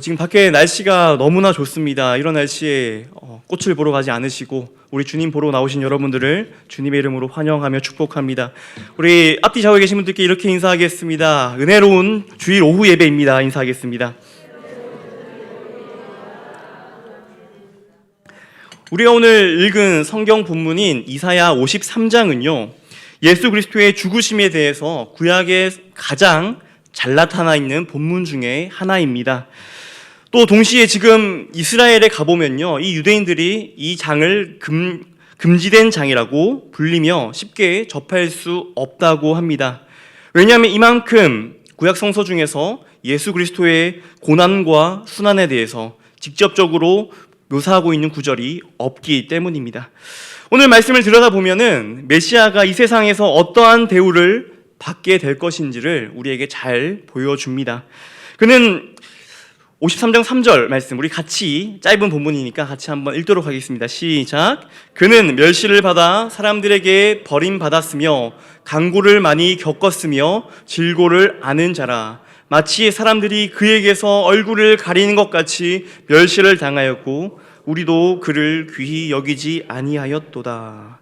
지금 밖에 날씨가 너무나 좋습니다. 이런 날씨에 꽃을 보러 가지 않으시고 우리 주님 보러 나오신 여러분들을 주님의 이름으로 환영하며 축복합니다. 우리 앞뒤 좌우에 계신 분들께 이렇게 인사하겠습니다. 은혜로운 주일 오후 예배입니다. 인사하겠습니다. 우리가 오늘 읽은 성경 본문인 이사야 53장은요, 예수 그리스도의 죽으심에 대해서 구약에 가장 잘 나타나 있는 본문 중에 하나입니다. 또 동시에 지금 이스라엘에 가보면요, 이 유대인들이 이 장을 금지된 장이라고 불리며 쉽게 접할 수 없다고 합니다. 왜냐하면 이만큼 구약 성서 중에서 예수 그리스도의 고난과 순환에 대해서 직접적으로 묘사하고 있는 구절이 없기 때문입니다. 오늘 말씀을 들여다보면은 메시아가 이 세상에서 어떠한 대우를 받게 될 것인지를 우리에게 잘 보여줍니다. 그는 53장 3절 말씀, 우리 같이 짧은 본문이니까 같이 한번 읽도록 하겠습니다. 시작. 그는 멸시를 받아 사람들에게 버림받았으며 강고를 많이 겪었으며 질고를 아는 자라. 마치 사람들이 그에게서 얼굴을 가리는 것 같이 멸시를 당하였고 우리도 그를 귀히 여기지 아니하였도다.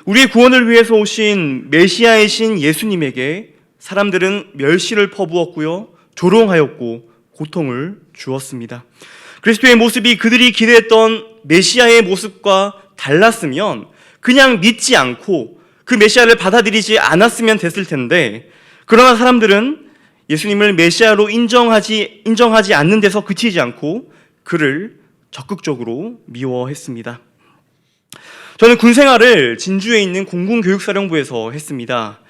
우리의 구원을 위해서 오신 메시아이신 예수님에게 사람들은 멸시를 퍼부었고요, 조롱하였고 고통을 주었습니다. 그리스도의 모습이 그들이 기대했던 메시아의 모습과 달랐으면 그냥 믿지 않고 그 메시아를 받아들이지 않았으면 됐을 텐데, 그러나 사람들은 예수님을 메시아로 인정하지 않는 데서 그치지 않고 그를 적극적으로 미워했습니다. 저는 군 생활을 진주에 있는 공군교육사령부에서 했습니다.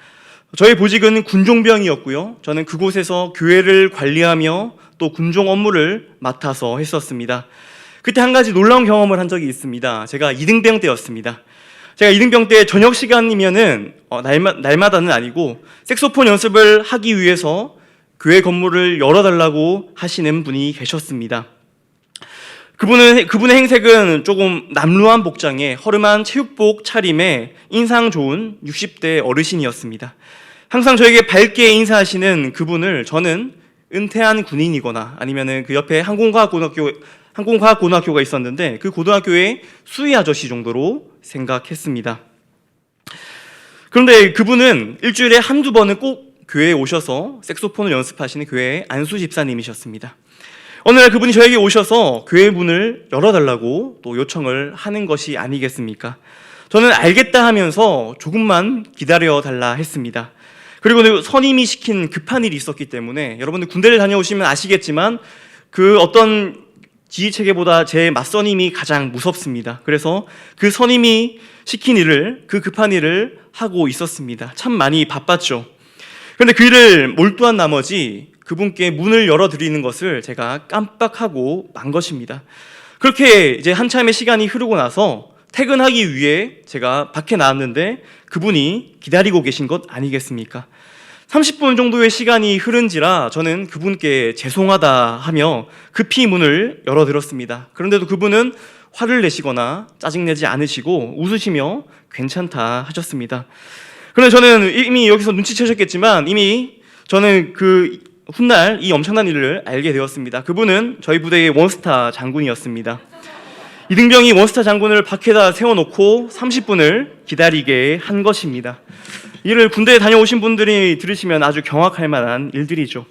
저의 보직은 군종병이었고요, 저는 그곳에서 교회를 관리하며 또 군종 업무를 맡아서 했었습니다. 그때 한 가지 놀라운 경험을 한 적이 있습니다. 제가 2등병 때였습니다. 제가 2등병 때 저녁 시간이면은 날마다는 아니고 색소폰 연습을 하기 위해서 교회 건물을 열어달라고 하시는 분이 계셨습니다. 그분의 행색은 조금 남루한 복장에 허름한 체육복 차림에 인상 좋은 60대 어르신이었습니다. 항상 저에게 밝게 인사하시는 그분을 저는 은퇴한 군인이거나 아니면은 그 옆에 항공과학고등학교가 있었는데 그 고등학교의 수의 아저씨 정도로 생각했습니다. 그런데 그분은 일주일에 한두 번은 꼭 교회에 오셔서 색소폰을 연습하시는 교회의 안수 집사님이셨습니다. 어느 날 그분이 저에게 오셔서 교회 문을 열어달라고 또 요청을 하는 것이 아니겠습니까? 저는 알겠다 하면서 조금만 기다려달라 했습니다. 그리고 선임이 시킨 급한 일이 있었기 때문에, 여러분들 군대를 다녀오시면 아시겠지만 그 어떤 지휘체계보다 제 맞선임이 가장 무섭습니다. 그래서 그 선임이 시킨 일을, 그 급한 일을 하고 있었습니다. 참 많이 바빴죠. 그런데 그 일을 몰두한 나머지 그분께 문을 열어드리는 것을 제가 깜빡하고 만 것입니다. 그렇게 이제 한참의 시간이 흐르고 나서 퇴근하기 위해 제가 밖에 나왔는데 그분이 기다리고 계신 것 아니겠습니까? 30분 정도의 시간이 흐른지라 저는 그분께 죄송하다 하며 급히 문을 열어드렸습니다. 그런데도 그분은 화를 내시거나 짜증내지 않으시고 웃으시며 괜찮다 하셨습니다. 그런데 저는 이미 여기서 눈치채셨겠지만 이미 저는 그 훗날 이 엄청난 일을 알게 되었습니다. 그분은 저희 부대의 원스타 장군이었습니다. 이등병이 원스타 장군을 밖에다 세워놓고 30분을 기다리게 한 것입니다. 이를 군대에 다녀오신 분들이 들으시면 아주 경악할 만한 일들이죠.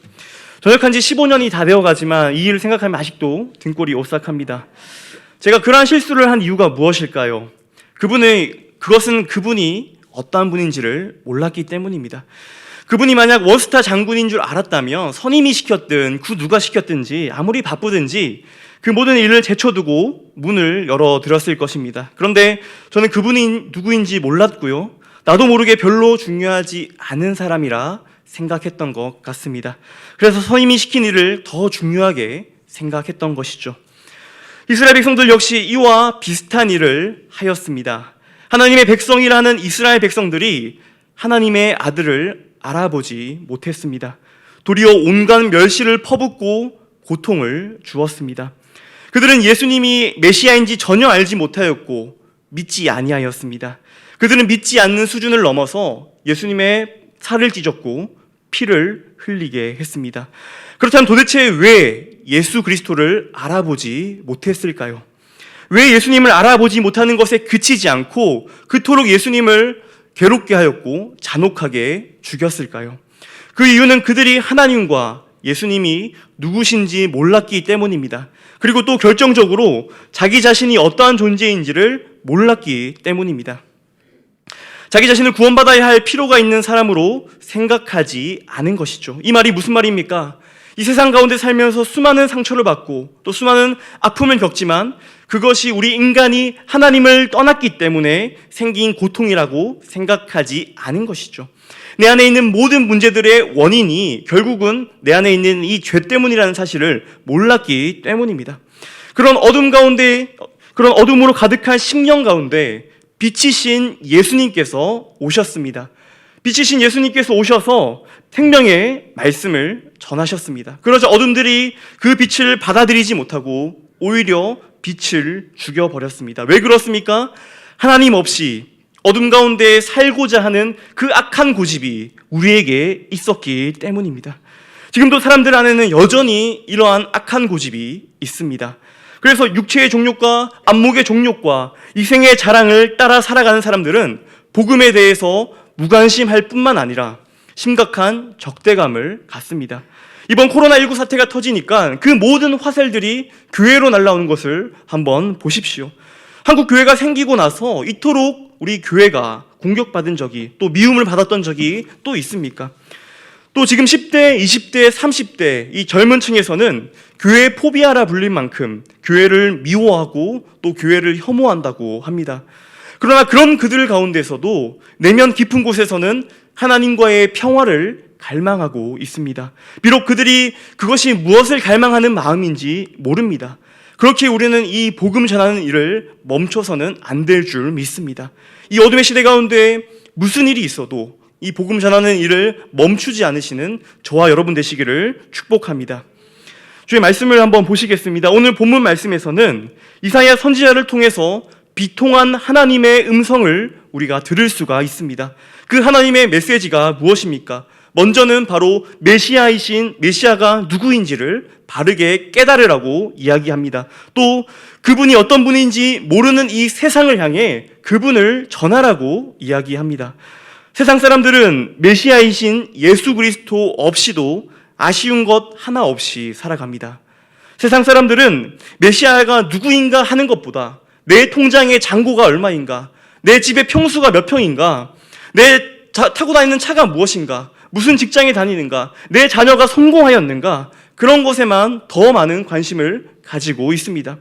전역한 지 15년이 다 되어가지만 이 일을 생각하면 아직도 등골이 오싹합니다. 제가 그러한 실수를 한 이유가 무엇일까요? 그것은 그분이 어떠한 분인지를 몰랐기 때문입니다. 그분이 만약 원스타 장군인 줄 알았다면 선임이 시켰든 그 누가 시켰든지 아무리 바쁘든지 그 모든 일을 제쳐두고 문을 열어드렸을 것입니다. 그런데 저는 그분이 누구인지 몰랐고요, 나도 모르게 별로 중요하지 않은 사람이라 생각했던 것 같습니다. 그래서 선임이 시킨 일을 더 중요하게 생각했던 것이죠. 이스라엘 백성들 역시 이와 비슷한 일을 하였습니다. 하나님의 백성이라는 이스라엘 백성들이 하나님의 아들을 알아보지 못했습니다. 도리어 온갖 멸시를 퍼붓고 고통을 주었습니다. 그들은 예수님이 메시아인지 전혀 알지 못하였고 믿지 아니하였습니다. 그들은 믿지 않는 수준을 넘어서 예수님의 살을 찢었고 피를 흘리게 했습니다. 그렇다면 도대체 왜 예수 그리스도를 알아보지 못했을까요? 왜 예수님을 알아보지 못하는 것에 그치지 않고 그토록 예수님을 괴롭게 하였고 잔혹하게 죽였을까요? 그 이유는 그들이 하나님과 예수님이 누구신지 몰랐기 때문입니다. 그리고 또 결정적으로 자기 자신이 어떠한 존재인지를 몰랐기 때문입니다. 자기 자신을 구원받아야 할 필요가 있는 사람으로 생각하지 않은 것이죠. 이 말이 무슨 말입니까? 이 세상 가운데 살면서 수많은 상처를 받고 또 수많은 아픔을 겪지만 그것이 우리 인간이 하나님을 떠났기 때문에 생긴 고통이라고 생각하지 않은 것이죠. 내 안에 있는 모든 문제들의 원인이 결국은 내 안에 있는 이 죄 때문이라는 사실을 몰랐기 때문입니다. 그런 어둠으로 가득한 심령 가운데 빛이신 예수님께서 오셨습니다. 빛이신 예수님께서 오셔서 생명의 말씀을 전하셨습니다. 그러자 어둠들이 그 빛을 받아들이지 못하고 오히려 빛을 죽여버렸습니다. 왜 그렇습니까? 하나님 없이 어둠 가운데 살고자 하는 그 악한 고집이 우리에게 있었기 때문입니다. 지금도 사람들 안에는 여전히 이러한 악한 고집이 있습니다. 그래서 육체의 종욕과 안목의 종욕과 이생의 자랑을 따라 살아가는 사람들은 복음에 대해서 무관심할 뿐만 아니라 심각한 적대감을 갖습니다. 이번 코로나19 사태가 터지니까 그 모든 화살들이 교회로 날아오는 것을 한번 보십시오. 한국 교회가 생기고 나서 이토록 우리 교회가 공격받은 적이 또 미움을 받았던 적이 또 있습니까? 또 지금 10대, 20대, 30대 이 젊은 층에서는 교회 포비아라 불릴 만큼 교회를 미워하고 또 교회를 혐오한다고 합니다. 그러나 그런 그들 가운데서도 내면 깊은 곳에서는 하나님과의 평화를 갈망하고 있습니다. 비록 그들이 그것이 무엇을 갈망하는 마음인지 모릅니다. 그렇게 우리는 이 복음 전하는 일을 멈춰서는 안 될 줄 믿습니다. 이 어둠의 시대 가운데 무슨 일이 있어도 이 복음 전하는 일을 멈추지 않으시는 저와 여러분 되시기를 축복합니다. 주의 말씀을 한번 보시겠습니다. 오늘 본문 말씀에서는 이사야 선지자를 통해서 비통한 하나님의 음성을 우리가 들을 수가 있습니다. 그 하나님의 메시지가 무엇입니까? 먼저는 바로 메시아가 누구인지를 바르게 깨달으라고 이야기합니다. 또 그분이 어떤 분인지 모르는 이 세상을 향해 그분을 전하라고 이야기합니다. 세상 사람들은 메시아이신 예수 그리스도 없이도 아쉬운 것 하나 없이 살아갑니다. 세상 사람들은 메시아가 누구인가 하는 것보다 내 통장의 잔고가 얼마인가, 내 집의 평수가 몇 평인가, 내 타고 다니는 차가 무엇인가, 무슨 직장에 다니는가, 내 자녀가 성공하였는가, 그런 것에만 더 많은 관심을 가지고 있습니다.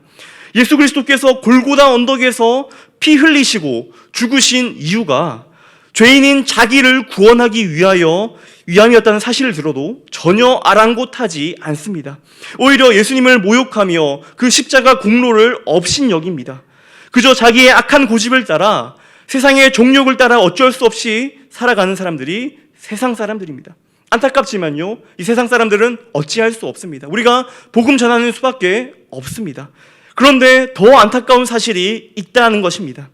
예수 그리스도께서 골고다 언덕에서 피 흘리시고 죽으신 이유가 죄인인 자기를 구원하기 위함이었다는 사실을 들어도 전혀 아랑곳하지 않습니다. 오히려 예수님을 모욕하며 그 십자가 공로를 업신여깁니다. 그저 자기의 악한 고집을 따라 세상의 종욕을 따라 어쩔 수 없이 살아가는 사람들이 세상 사람들입니다. 안타깝지만요, 이 세상 사람들은 어찌할 수 없습니다. 우리가 복음 전하는 수밖에 없습니다. 그런데 더 안타까운 사실이 있다는 것입니다.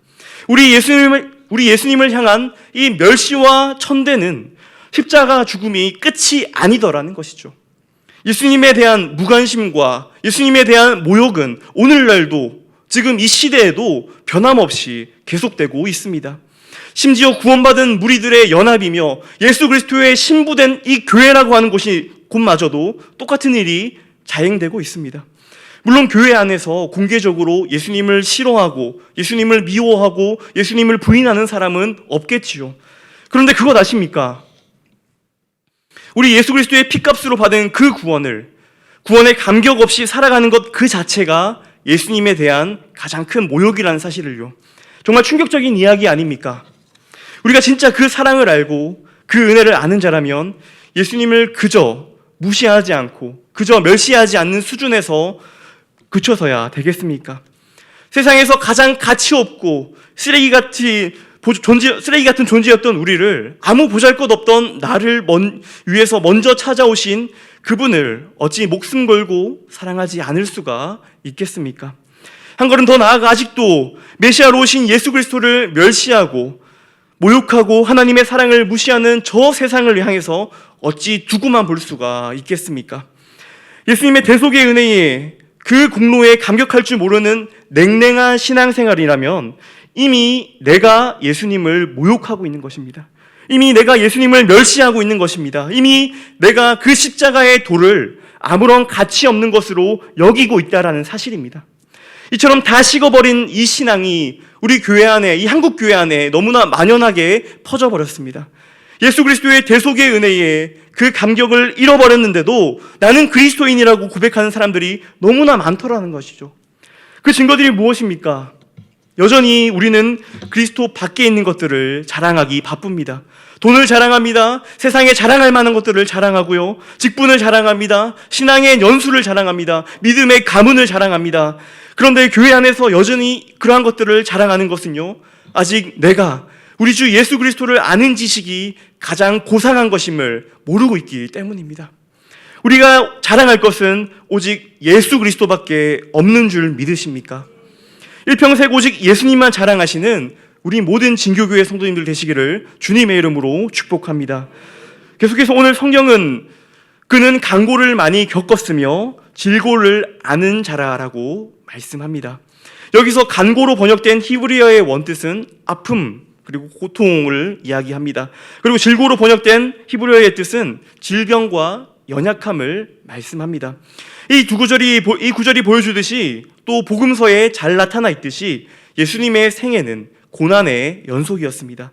우리 예수님을 향한 이 멸시와 천대는 십자가 죽음이 끝이 아니더라는 것이죠. 예수님에 대한 무관심과 예수님에 대한 모욕은 오늘날도 지금 이 시대에도 변함없이 계속되고 있습니다. 심지어 구원받은 무리들의 연합이며 예수 그리스도의 신부된 이 교회라고 하는 곳이 곳마저도 똑같은 일이 자행되고 있습니다. 물론 교회 안에서 공개적으로 예수님을 싫어하고 예수님을 미워하고 예수님을 부인하는 사람은 없겠지요. 그런데 그것 아십니까? 우리 예수 그리스도의 피값으로 받은 그 구원의 감격 없이 살아가는 것 그 자체가 예수님에 대한 가장 큰 모욕이라는 사실을요. 정말 충격적인 이야기 아닙니까? 우리가 진짜 그 사랑을 알고 그 은혜를 아는 자라면 예수님을 그저 무시하지 않고 그저 멸시하지 않는 수준에서 그쳐서야 되겠습니까? 세상에서 가장 가치 없고 쓰레기 같은 존재였던 우리를 아무 보잘것없던 나를 위해서 먼저 찾아오신 그분을 어찌 목숨 걸고 사랑하지 않을 수가 있겠습니까? 한 걸음 더 나아가 아직도 메시아로 오신 예수 그리스도를 멸시하고 모욕하고 하나님의 사랑을 무시하는 저 세상을 향해서 어찌 두고만 볼 수가 있겠습니까? 예수님의 대속의 은혜에 그 공로에 감격할 줄 모르는 냉랭한 신앙생활이라면 이미 내가 예수님을 모욕하고 있는 것입니다. 이미 내가 예수님을 멸시하고 있는 것입니다. 이미 내가 그 십자가의 도를 아무런 가치 없는 것으로 여기고 있다라는 사실입니다. 이처럼 다 식어버린 이 신앙이 우리 교회 안에, 이 한국 교회 안에 너무나 만연하게 퍼져버렸습니다. 예수 그리스도의 대속의 은혜에 그 감격을 잃어버렸는데도 나는 그리스도인이라고 고백하는 사람들이 너무나 많더라는 것이죠. 그 증거들이 무엇입니까? 여전히 우리는 그리스도 밖에 있는 것들을 자랑하기 바쁩니다. 돈을 자랑합니다. 세상에 자랑할 만한 것들을 자랑하고요. 직분을 자랑합니다. 신앙의 연수를 자랑합니다. 믿음의 가문을 자랑합니다. 그런데 교회 안에서 여전히 그러한 것들을 자랑하는 것은요, 아직 내가 우리 주 예수 그리스도를 아는 지식이 가장 고상한 것임을 모르고 있기 때문입니다. 우리가 자랑할 것은 오직 예수 그리스도밖에 없는 줄 믿으십니까? 일평생 오직 예수님만 자랑하시는 우리 모든 진교교회 성도님들 되시기를 주님의 이름으로 축복합니다. 계속해서 오늘 성경은 그는 간고를 많이 겪었으며 질고를 아는 자라라고 말씀합니다. 여기서 간고로 번역된 히브리어의 원뜻은 아픔 그리고 고통을 이야기합니다. 그리고 질고로 번역된 히브리어의 뜻은 질병과 연약함을 말씀합니다. 이 구절이 보여주듯이 또 복음서에 잘 나타나 있듯이 예수님의 생애는 고난의 연속이었습니다.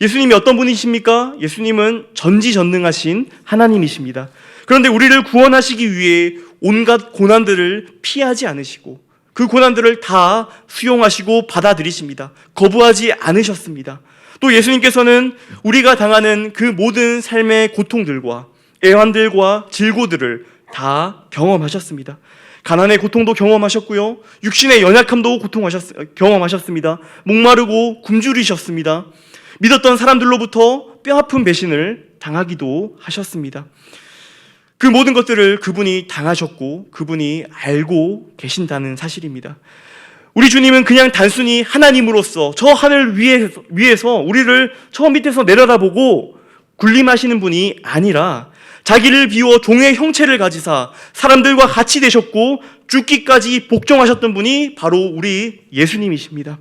예수님이 어떤 분이십니까? 예수님은 전지전능하신 하나님이십니다. 그런데 우리를 구원하시기 위해 온갖 고난들을 피하지 않으시고 그 고난들을 다 수용하시고 받아들이십니다. 거부하지 않으셨습니다. 또 예수님께서는 우리가 당하는 그 모든 삶의 고통들과 애환들과 질고들을 다 경험하셨습니다. 가난의 고통도 경험하셨고요. 육신의 연약함도 경험하셨습니다. 목마르고 굶주리셨습니다. 믿었던 사람들로부터 뼈아픈 배신을 당하기도 하셨습니다. 그 모든 것들을 그분이 당하셨고 그분이 알고 계신다는 사실입니다. 우리 주님은 그냥 단순히 하나님으로서 저 하늘 위에서 우리를 저 밑에서 내려다보고 군림하시는 분이 아니라 자기를 비워 종의 형체를 가지사 사람들과 같이 되셨고 죽기까지 복종하셨던 분이 바로 우리 예수님이십니다.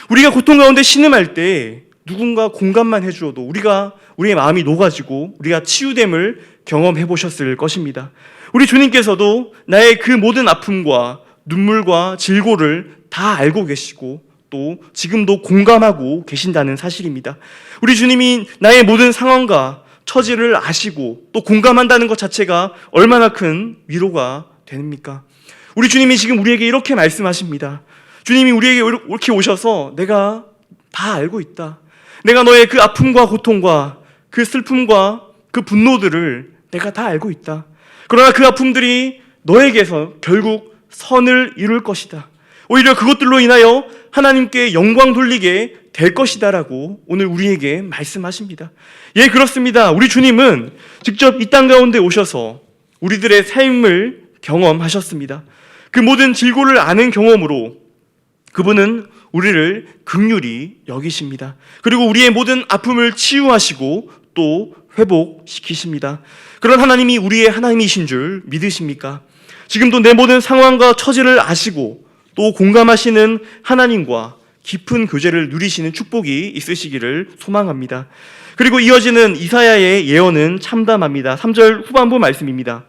우리가 고통 가운데 신음할 때 누군가 공감만 해주어도 우리의 마음이 녹아지고 우리가 치유됨을 경험해 보셨을 것입니다. 우리 주님께서도 나의 그 모든 아픔과 눈물과 질고를 다 알고 계시고 또 지금도 공감하고 계신다는 사실입니다. 우리 주님이 나의 모든 상황과 처지를 아시고 또 공감한다는 것 자체가 얼마나 큰 위로가 됩니까? 우리 주님이 지금 우리에게 이렇게 말씀하십니다. 주님이 우리에게 이렇게 오셔서 내가 다 알고 있다. 내가 너의 그 아픔과 고통과 그 슬픔과 그 분노들을 내가 다 알고 있다. 그러나 그 아픔들이 너에게서 결국 선을 이룰 것이다. 오히려 그것들로 인하여 하나님께 영광 돌리게 될 것이다라고 오늘 우리에게 말씀하십니다. 예, 그렇습니다. 우리 주님은 직접 이 땅 가운데 오셔서 우리들의 삶을 경험하셨습니다. 그 모든 질고를 아는 경험으로 그분은 우리를 긍휼히 여기십니다. 그리고 우리의 모든 아픔을 치유하시고 또 회복시키십니다. 그런 하나님이 우리의 하나님이신 줄 믿으십니까? 지금도 내 모든 상황과 처지를 아시고 또 공감하시는 하나님과 깊은 교제를 누리시는 축복이 있으시기를 소망합니다. 그리고 이어지는 이사야의 예언은 참담합니다. 3절 후반부 말씀입니다.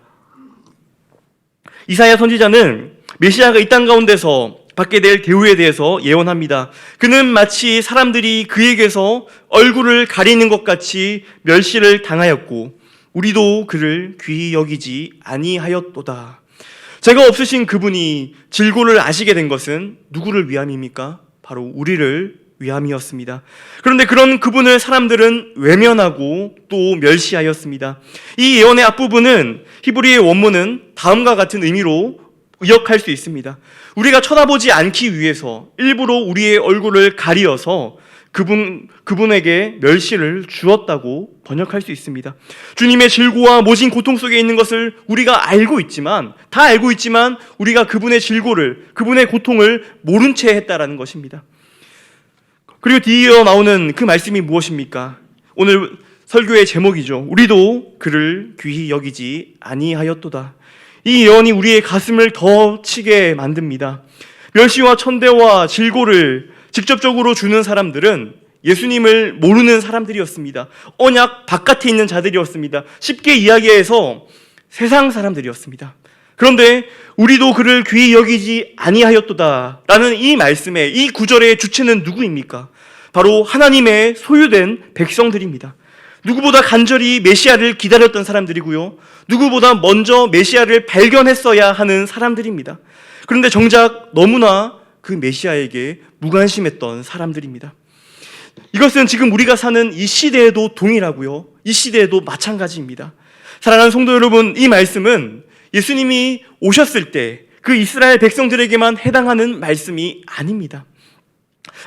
이사야 선지자는 메시아가 이 땅 가운데서 받게 될 대우에 대해서 예언합니다. 그는 마치 사람들이 그에게서 얼굴을 가리는 것 같이 멸시를 당하였고 우리도 그를 귀히 여기지 아니하였도다. 죄가 없으신 그분이 질고를 아시게 된 것은 누구를 위함입니까? 바로 우리를 위함이었습니다. 그런데 그런 그분을 사람들은 외면하고 또 멸시하였습니다. 이 예언의 앞부분은 히브리의 원문은 다음과 같은 의미로 의역할 수 있습니다. 우리가 쳐다보지 않기 위해서 일부러 우리의 얼굴을 가리어서 그분에게 멸시를 주었다고 번역할 수 있습니다. 주님의 질고와 모진 고통 속에 있는 것을 우리가 다 알고 있지만 우리가 그분의 질고를, 그분의 고통을 모른 채 했다라는 것입니다. 그리고 뒤이어 나오는 그 말씀이 무엇입니까? 오늘 설교의 제목이죠. 우리도 그를 귀히 여기지 아니하였도다. 이 예언이 우리의 가슴을 더 치게 만듭니다. 멸시와 천대와 질고를 직접적으로 주는 사람들은 예수님을 모르는 사람들이었습니다. 언약 바깥에 있는 자들이었습니다. 쉽게 이야기해서 세상 사람들이었습니다. 그런데 우리도 그를 귀히 여기지 아니하였도다 라는 이 말씀의 이 구절의 주체는 누구입니까? 바로 하나님의 소유된 백성들입니다. 누구보다 간절히 메시아를 기다렸던 사람들이고요, 누구보다 먼저 메시아를 발견했어야 하는 사람들입니다. 그런데 정작 너무나 그 메시아에게 무관심했던 사람들입니다. 이것은 지금 우리가 사는 이 시대에도 동일하고요, 이 시대에도 마찬가지입니다. 사랑하는 성도 여러분, 이 말씀은 예수님이 오셨을 때 그 이스라엘 백성들에게만 해당하는 말씀이 아닙니다.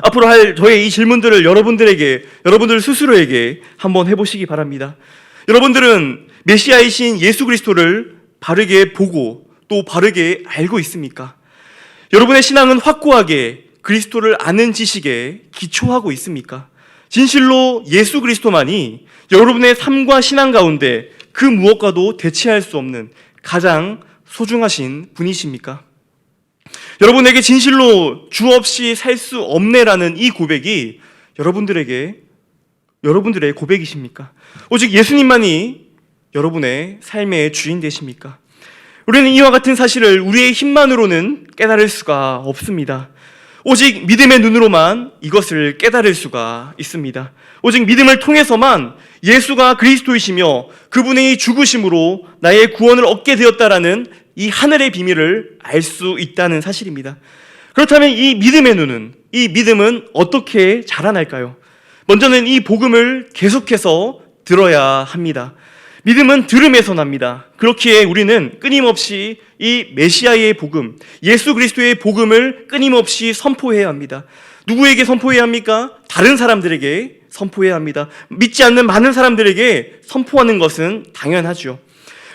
앞으로 할 저의 이 질문들을 여러분들 스스로에게 한번 해보시기 바랍니다. 여러분들은 메시아이신 예수 그리스도를 바르게 보고 또 바르게 알고 있습니까? 여러분의 신앙은 확고하게 그리스도를 아는 지식에 기초하고 있습니까? 진실로 예수 그리스도만이 여러분의 삶과 신앙 가운데 그 무엇과도 대체할 수 없는 가장 소중하신 분이십니까? 여러분에게 진실로 주 없이 살 수 없네라는 이 고백이 여러분들의 고백이십니까? 오직 예수님만이 여러분의 삶의 주인 되십니까? 우리는 이와 같은 사실을 우리의 힘만으로는 깨달을 수가 없습니다. 오직 믿음의 눈으로만 이것을 깨달을 수가 있습니다. 오직 믿음을 통해서만 예수가 그리스도이시며 그분의 죽으심으로 나의 구원을 얻게 되었다라는 이 하늘의 비밀을 알 수 있다는 사실입니다. 그렇다면 이 믿음은 어떻게 자라날까요? 먼저는 이 복음을 계속해서 들어야 합니다. 믿음은 들음에서 납니다. 그렇기에 우리는 끊임없이 이 메시아의 복음, 예수 그리스도의 복음을 끊임없이 선포해야 합니다. 누구에게 선포해야 합니까? 다른 사람들에게 선포해야 합니다. 믿지 않는 많은 사람들에게 선포하는 것은 당연하죠.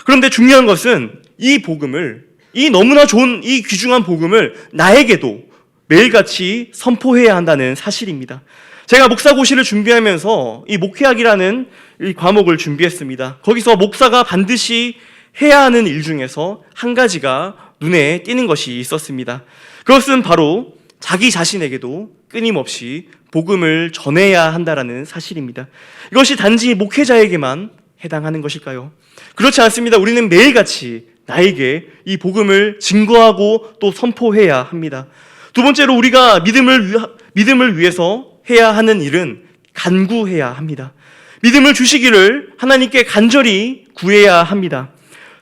그런데 중요한 것은 이 복음을, 이 너무나 좋은 이 귀중한 복음을 나에게도 매일같이 선포해야 한다는 사실입니다. 제가 목사고시를 준비하면서 이 목회학이라는 이 과목을 준비했습니다. 거기서 목사가 반드시 해야 하는 일 중에서 한 가지가 눈에 띄는 것이 있었습니다. 그것은 바로 자기 자신에게도 끊임없이 복음을 전해야 한다는 사실입니다. 이것이 단지 목회자에게만 해당하는 것일까요? 그렇지 않습니다. 우리는 매일같이 나에게 이 복음을 증거하고 또 선포해야 합니다. 두 번째로 우리가 믿음을 위해서 해야 하는 일은 간구해야 합니다. 믿음을 주시기를 하나님께 간절히 구해야 합니다.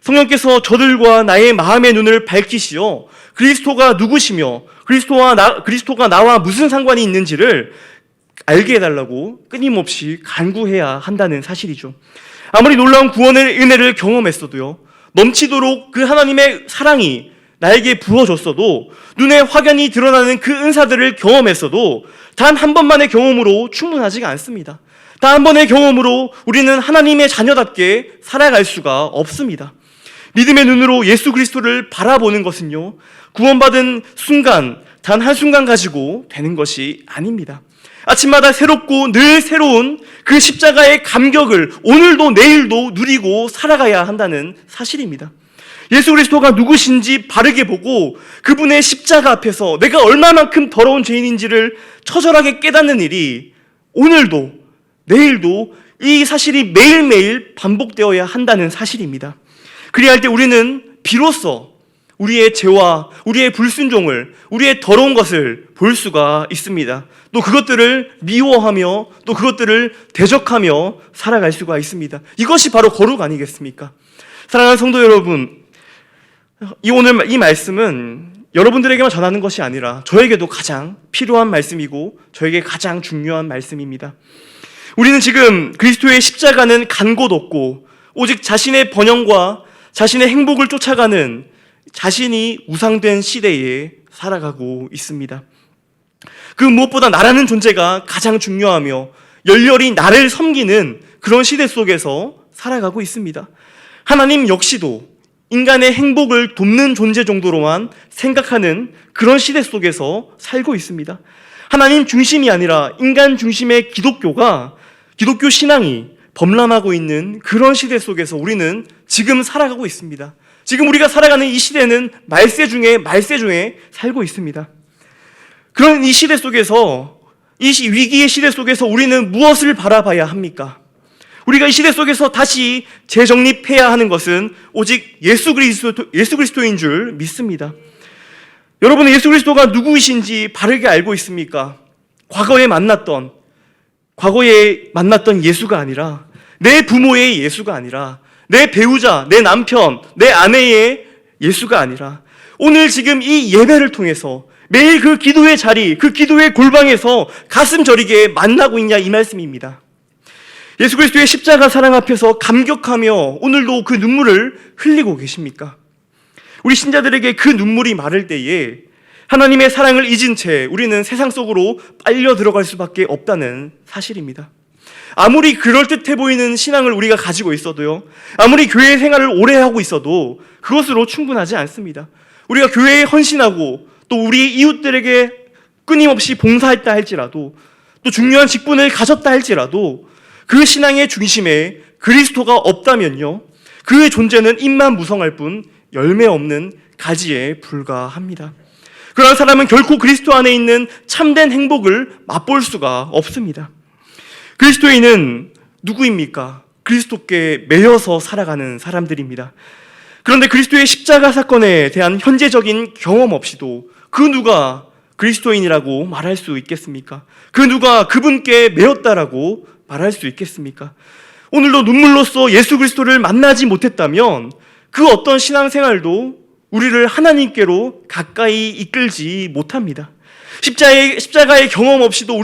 성령께서 저들과 나의 마음의 눈을 밝히시어 그리스도가 누구시며 그리스도가 나와 무슨 상관이 있는지를 알게 해달라고 끊임없이 간구해야 한다는 사실이죠. 아무리 놀라운 구원의 은혜를 경험했어도요, 넘치도록 그 하나님의 사랑이 나에게 부어졌어도, 눈에 확연히 드러나는 그 은사들을 경험했어도 단 한 번만의 경험으로 충분하지가 않습니다. 단 한 번의 경험으로 우리는 하나님의 자녀답게 살아갈 수가 없습니다. 믿음의 눈으로 예수 그리스도를 바라보는 것은요, 구원받은 순간, 단 한순간 가지고 되는 것이 아닙니다. 아침마다 새롭고 늘 새로운 그 십자가의 감격을 오늘도 내일도 누리고 살아가야 한다는 사실입니다. 예수 그리스도가 누구신지 바르게 보고 그분의 십자가 앞에서 내가 얼마만큼 더러운 죄인인지를 처절하게 깨닫는 일이 오늘도 내일도 이 사실이 매일매일 반복되어야 한다는 사실입니다. 그리할 때 우리는 비로소 우리의 죄와 우리의 불순종을, 우리의 더러운 것을 볼 수가 있습니다. 또 그것들을 미워하며 또 그것들을 대적하며 살아갈 수가 있습니다. 이것이 바로 거룩 아니겠습니까? 사랑하는 성도 여러분, 오늘 이 말씀은 여러분들에게만 전하는 것이 아니라 저에게도 가장 필요한 말씀이고 저에게 가장 중요한 말씀입니다. 우리는 지금 그리스도의 십자가는 간 곳 없고 오직 자신의 번영과 자신의 행복을 쫓아가는 자신이 우상된 시대에 살아가고 있습니다. 그 무엇보다 나라는 존재가 가장 중요하며 열렬히 나를 섬기는 그런 시대 속에서 살아가고 있습니다. 하나님 역시도 인간의 행복을 돕는 존재 정도로만 생각하는 그런 시대 속에서 살고 있습니다. 하나님 중심이 아니라 인간 중심의 기독교 신앙이 범람하고 있는 그런 시대 속에서 우리는 지금 살아가고 있습니다. 지금 우리가 살아가는 이 시대는 말세 중에 살고 있습니다. 그런 이 시대 속에서, 이 위기의 시대 속에서 우리는 무엇을 바라봐야 합니까? 우리가 이 시대 속에서 다시 재정립해야 하는 것은 오직 예수 그리스도인 줄 믿습니다. 여러분은 예수 그리스도가 누구이신지 바르게 알고 있습니까? 과거에 만났던 예수가 아니라, 내 부모의 예수가 아니라, 내 배우자, 내 남편, 내 아내의 예수가 아니라, 오늘 지금 이 예배를 통해서 매일 그 기도의 자리, 그 기도의 골방에서 가슴 저리게 만나고 있냐, 이 말씀입니다. 예수 그리스도의 십자가 사랑 앞에서 감격하며 오늘도 그 눈물을 흘리고 계십니까? 우리 신자들에게 그 눈물이 마를 때에 하나님의 사랑을 잊은 채 우리는 세상 속으로 빨려 들어갈 수밖에 없다는 사실입니다. 아무리 그럴듯해 보이는 신앙을 우리가 가지고 있어도요, 아무리 교회 생활을 오래 하고 있어도 그것으로 충분하지 않습니다. 우리가 교회에 헌신하고 또 우리 이웃들에게 끊임없이 봉사했다 할지라도, 또 중요한 직분을 가졌다 할지라도 그 신앙의 중심에 그리스도가 없다면요, 그의 존재는 잎만 무성할 뿐 열매 없는 가지에 불과합니다. 그러한 사람은 결코 그리스도 안에 있는 참된 행복을 맛볼 수가 없습니다. 그리스도인은 누구입니까? 그리스도께 매여서 살아가는 사람들입니다. 그런데 그리스도의 십자가 사건에 대한 현재적인 경험 없이도 그 누가 그리스도인이라고 말할 수 있겠습니까? 그 누가 그분께 매였다라고 말할 수 있겠습니까? 오늘도 눈물로써 예수 그리스도를 만나지 못했다면 그 어떤 신앙생활도 우리를 하나님께로 가까이 이끌지 못합니다. 십자가의 경험 없이도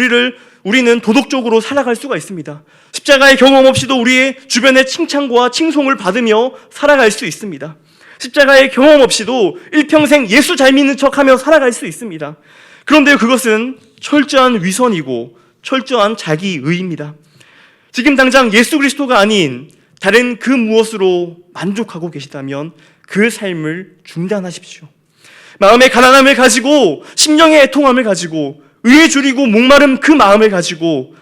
우리는 도덕적으로 살아갈 수가 있습니다. 십자가의 경험 없이도 우리의 주변의 칭찬과 칭송을 받으며 살아갈 수 있습니다. 십자가의 경험 없이도 일평생 예수 잘 믿는 척하며 살아갈 수 있습니다. 그런데 그것은 철저한 위선이고 철저한 자기의입니다. 지금 당장 예수 그리스도가 아닌 다른 그 무엇으로 만족하고 계시다면 그 삶을 중단하십시오. 마음의 가난함을 가지고, 심령의 애통함을 가지고, 의에 줄이고 목마름 그 마음을 가지고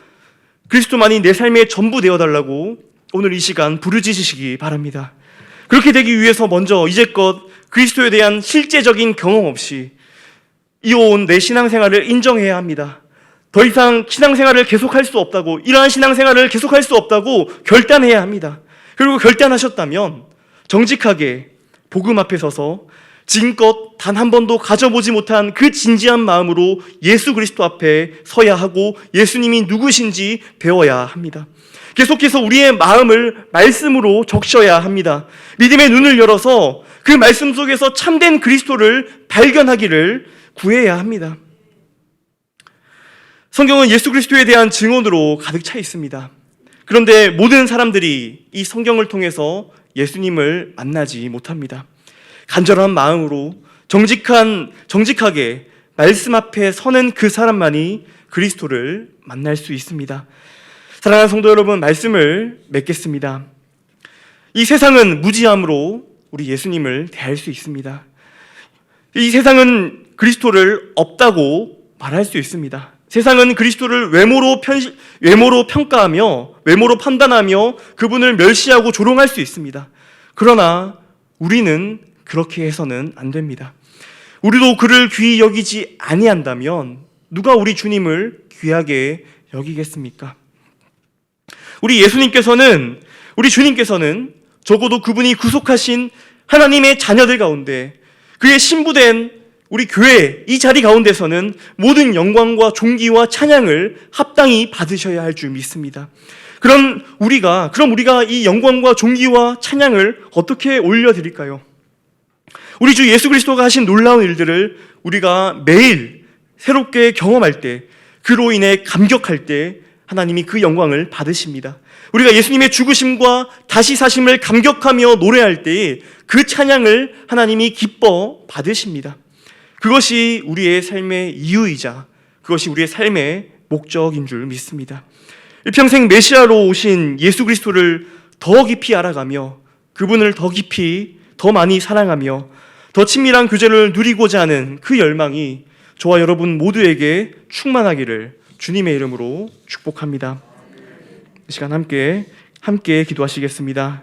그리스도만이 내 삶의 전부 되어달라고 오늘 이 시간 부르짖으시기 바랍니다. 그렇게 되기 위해서 먼저 이제껏 그리스도에 대한 실제적인 경험 없이 이어온 내 신앙생활을 인정해야 합니다. 더 이상 신앙생활을 계속할 수 없다고, 이러한 신앙생활을 계속할 수 없다고 결단해야 합니다. 그리고 결단하셨다면 정직하게 복음 앞에 서서 지금껏 단 한 번도 가져보지 못한 그 진지한 마음으로 예수 그리스도 앞에 서야 하고 예수님이 누구신지 배워야 합니다. 계속해서 우리의 마음을 말씀으로 적셔야 합니다. 믿음의 눈을 열어서 그 말씀 속에서 참된 그리스도를 발견하기를 구해야 합니다. 성경은 예수 그리스도에 대한 증언으로 가득 차 있습니다. 그런데 모든 사람들이 이 성경을 통해서 예수님을 만나지 못합니다. 간절한 마음으로 정직하게 말씀 앞에 서는 그 사람만이 그리스도를 만날 수 있습니다. 사랑하는 성도 여러분, 말씀을 맺겠습니다. 이 세상은 무지함으로 우리 예수님을 대할 수 있습니다. 이 세상은 그리스도를 없다고 말할 수 있습니다. 세상은 그리스도를 외모로 평가하며, 외모로 판단하며 그분을 멸시하고 조롱할 수 있습니다. 그러나 우리는 그렇게 해서는 안 됩니다. 우리도 그를 귀히 여기지 아니한다면 누가 우리 주님을 귀하게 여기겠습니까? 우리 주님께서는 적어도 그분이 구속하신 하나님의 자녀들 가운데, 그의 신부된 우리 교회 이 자리 가운데서는 모든 영광과 존귀와 찬양을 합당히 받으셔야 할 줄 믿습니다. 그럼 우리가 이 영광과 존귀와 찬양을 어떻게 올려드릴까요? 우리 주 예수 그리스도가 하신 놀라운 일들을 우리가 매일 새롭게 경험할 때, 그로 인해 감격할 때 하나님이 그 영광을 받으십니다. 우리가 예수님의 죽으심과 다시 사심을 감격하며 노래할 때 그 찬양을 하나님이 기뻐 받으십니다. 그것이 우리의 삶의 이유이자 그것이 우리의 삶의 목적인 줄 믿습니다. 일평생 메시아로 오신 예수 그리스도를 더 깊이 알아가며 그분을 더 깊이 더 많이 사랑하며 더 친밀한 교제를 누리고자 하는 그 열망이 저와 여러분 모두에게 충만하기를 주님의 이름으로 축복합니다. 이 시간 함께 기도하시겠습니다.